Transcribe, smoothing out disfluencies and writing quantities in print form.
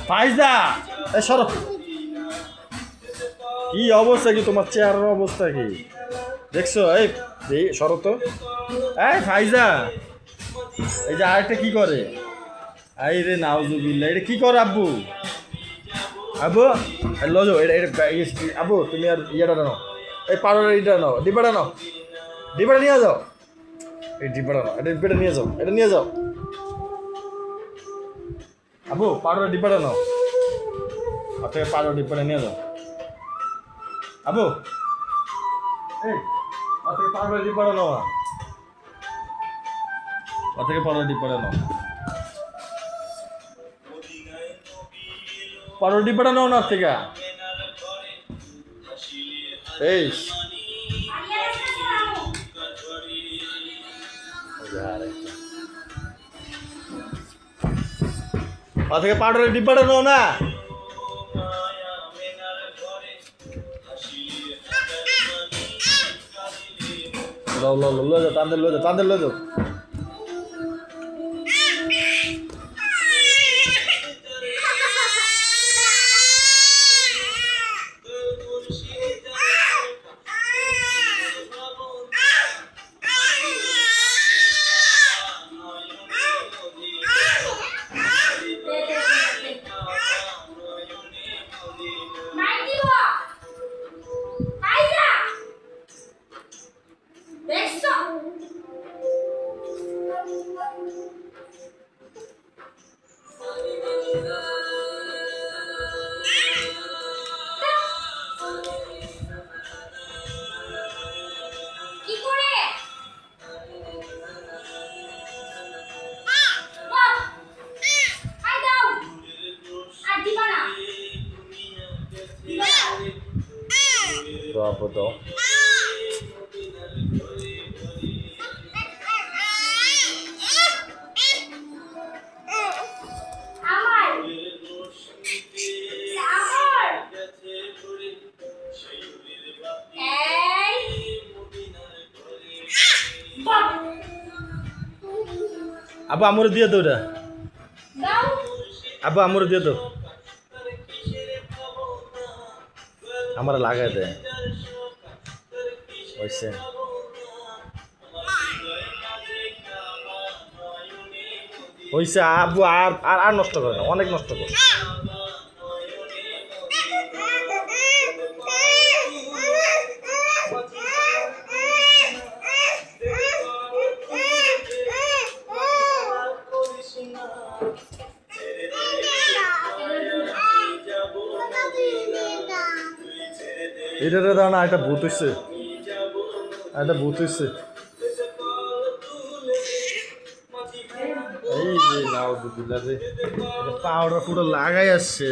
ফাইজা এই সরো। কি অবস্থা, কি তোমার চেহারার অবস্থা কি দেখছো? এই সরো তো। এই ফাইজা, এই যে আরেকটা কি করে? আই রে নাউজুবিল্লাহ, এটা কি করে আব্বু? আব্বু লজো এটা আব্বু, তুমি আর ইয়েটা নাও, এই পাড়ার ইটা নাও, ডিবাটা নাও, ডিবাটা নিয়ে যাও, এই ডিবাটা নাও, এটা ডিবাটা নিয়ে যাও, এটা নিয়ে যাও। আব্বু পাড়ার ডিবাটা নাও, থেকে পাড়ার ডিবাটা নিয়ে যাও। আব্বু এই থেকে পাড়ার ডিবাটা নাও, থেকে পাড়ার ডিবাটা নাও, পাড়ার ডিবাটা নাও না থেকে। এই থেকে পাউডারের ডিব্বাটা নাও না। লো যাও, তাদের লো যাও, তাদের লো যাও। Apa tuh? Apa amur dia tuh udah? Apa amur dia tuh? আমার লাগাই দে হইছে। হইছে আব্বু, আর আর আর নষ্ট করে না, অনেক নষ্ট করে। এটা দাও না, একটা ভূত হইছে, একটা ভূত হইছে। এই যে নাউজুবিল্লাহ রে, পাউডার পুরো লাগাই আসছে।